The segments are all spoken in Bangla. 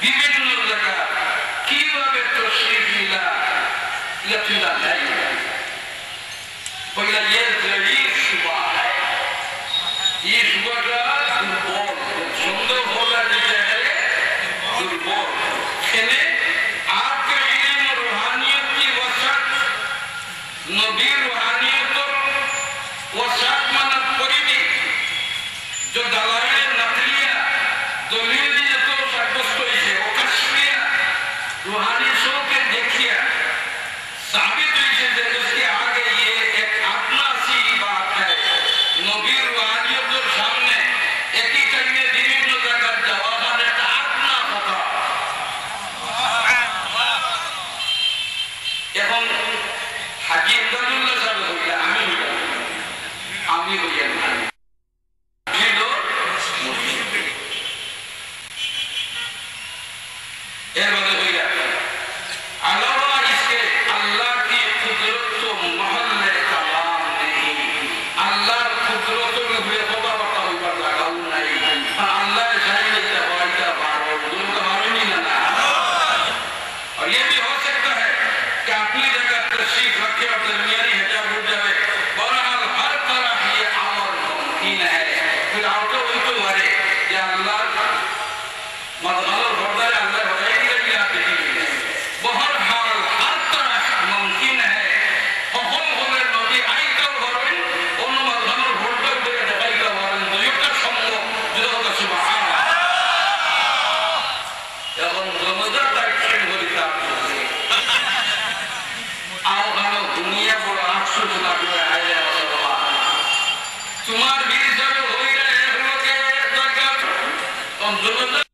বিভিন্ন জায়গা কিভাবে তশরিফ নিলা ইলা নাই পয়লা এই সুবাহ ये सुबह का दुर्बल सुंदर बोला जाता है दुर्बल खेले आपके इल्म रूहानियत की वसात नबी रूहानियत वसात माना परिधि जो दलाइल नकलिया दलील दिए तो साब्यस्त हुई वो कश्मीर रूहानी शो के देखिए साबित हुई है उसके आगे ये एक आत्मा सी बात है नबी रूहानियत सामने एक ही टाइमे বিভিন্ন জায়গার যাওয়া মানে একটা আত্মা কথা এখন হাজী ইমদাদুল্লাহ সাহেব হইলে আমি হইলাম এর মধ্যে হইলা अलावा इसके अल्लाह की कुदरत तो महल्ले कलाम नहीं अल्लाह कुदरत में हुए होगा बता हुआ लगाऊ नहीं अल्लाह चाहिए दवाइया बारो दोनों का बारो नहीं ना और ये भी हो सकता है कि अपनी जगह तशरीफ रखे और दरमियानी हिजाब उठ जाए बहरहाल हर तरह ये अमर मुमकिन है फिर आपको वही तो हरे या अल्लाह मदद बर्दार अल्लाह बताएगी कि आप देखिए बहरहाल हर तरह मुमकिन है हम हमें नबी आई का भरবেন অন্য মাধ্যমের ভোটটা করে দেখাই का ভরেন দুইটা সম্ভব যেটা সুবহান এখন রমজান টাইম হইতা আও ভালো দুনিয়া বড় আফসোস লাগবে আইলে বাবা তোমার বীর যাবে হইরা এর লোকে জায়গা কোন রমজান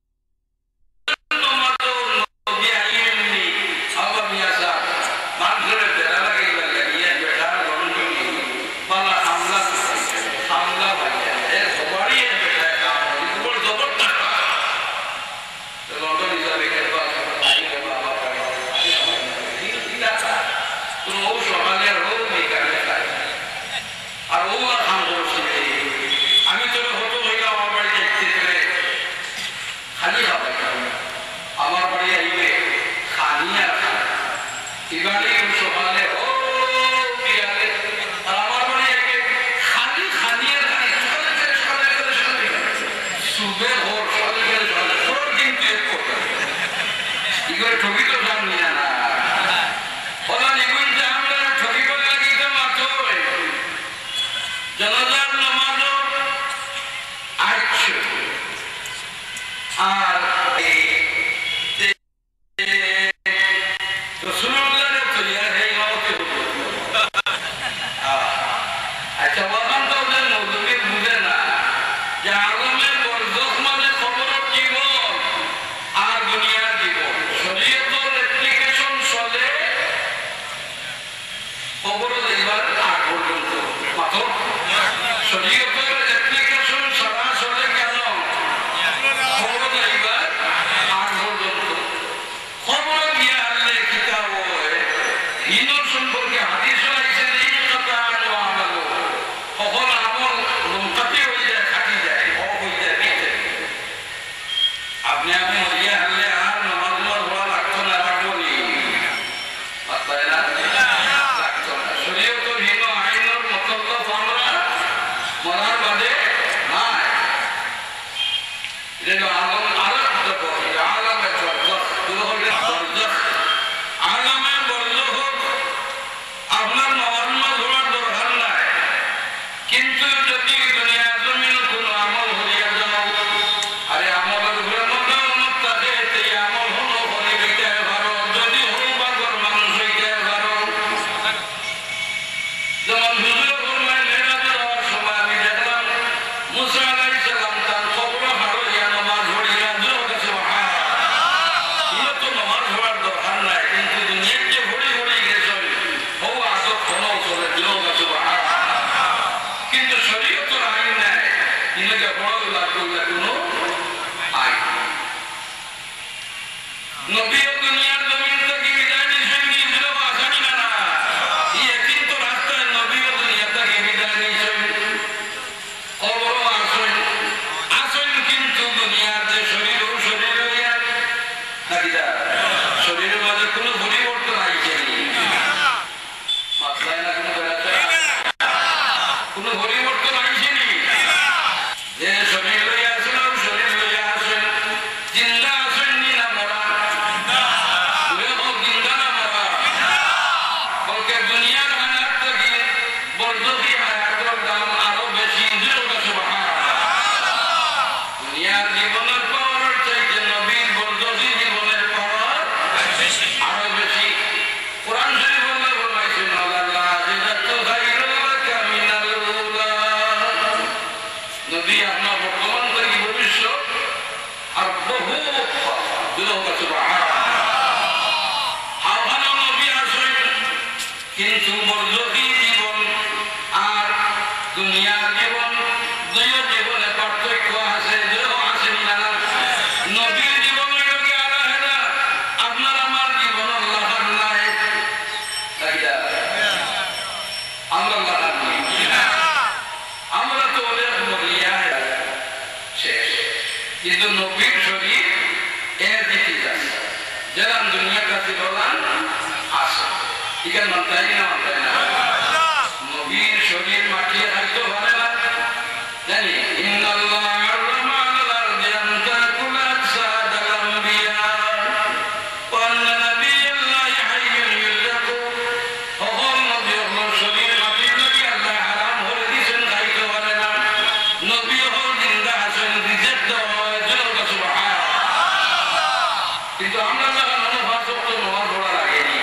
তাই না নবীর শরীর মাটিয়ে থাকতে পারে না জানি ইন্নাল্লাহ হারামা আলাল আরদি আন তাকুলা আজসাদাল আম্বিয়া ওয়া আন্না নাবিয়াল্লাহি হাইয়ুন ইউরযাকু সকল নবীর শরীর মাটির নবী আল্লাহ হারাম করে দিয়েছেন খাইতে পারে না নবী হল জিন্দা আছেন রিজেক্ট দেওয়া হয় জন্য সুবহানাল্লাহ কিন্তু আমরা যখন অনুভব করতে নমাজ পড়া লাগেনি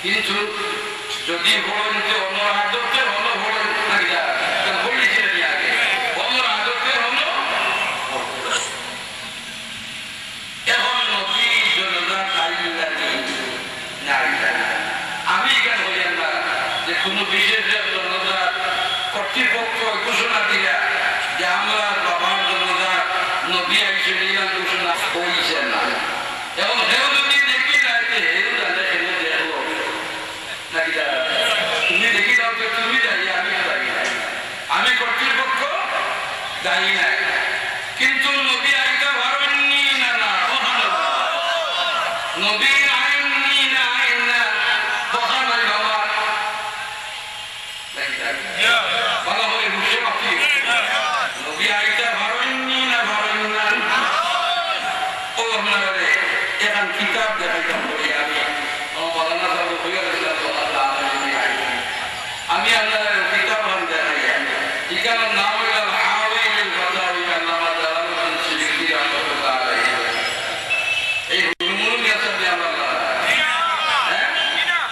কিন্তু যদি বলেন যে অন্য আদতে হলো বলেন না বলেছিলেন আগে অন্য আদতে হলো এখন নবী জনতা কাইল্লানি আমি কেন হইয়ান না যে কোনো বিশেষ জনতা কর্তৃপক্ষ ঘোষণা দিয়া যে আমরা বাবার জনতা নবী আইসে নিলাম ঘোষণা হইছে না এবং হেউ যদি দেখি না হেউ জানে হেউ দেখো নাকি তুমি দেখি দাও যে তুমি দায়ী আমি দায়ী নাই আমি কর্তৃপক্ষ দায়ী নাই কিন্তু নবী আইতে পারেননি না না নবী আইননি না আইন না কথা নাই বাবা বলা হয় বুঝে বাকি নবী আইতে পারেননি না পারেন না ও আপনারা এখন কিতাব দেখাইতাম বলি আমি মৌলানা সাহেব হইয়া গেছিলাম আমি আপনার কিতাব দেখাই এখানের নাম হইল হাওয়াইল ফাতাওয়ি আল্লামা জালালউদ্দিন সিদ্দিকী রাহমাতুল্লাহ আলাইহি এই হুজুর গেছেন আল্লাহ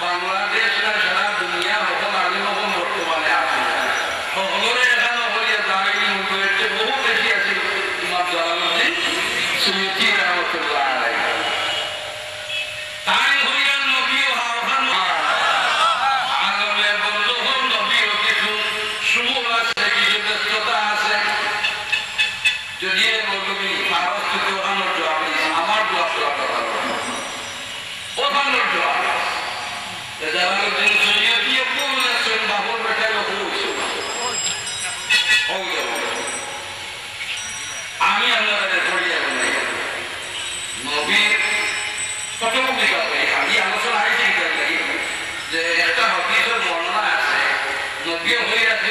বাংলাদেশ না সারা দুনিয়া হতো আগে কখন বর্তমানে আছে সকলের এখানে হইয়া দাঁড়িয়ে মুখে বহু বেশি আছে ইমাম জালালউদ্দিন সিদ্দিকী রাহমাতুল্লাহ আলাইহি তাই হইয়া নবী হাওয়ান আলমে বলল নবী কিছু সুমুল আছে কিছু ব্যস্ততা আছে যদি বলবি ভারত থেকে ওখানোর জবাব আমার জবাব ওখানোর জবাব জালালউদ্দিন সৈয়দী বলেছেন বাবুর বেটায় আমি আপনাদের ধরিয়া বলি নবীর কত ভূমিকা এই আলোচনা আইসি যে একটা হদিসের বর্ণনা আছে নবী হয়ে আছে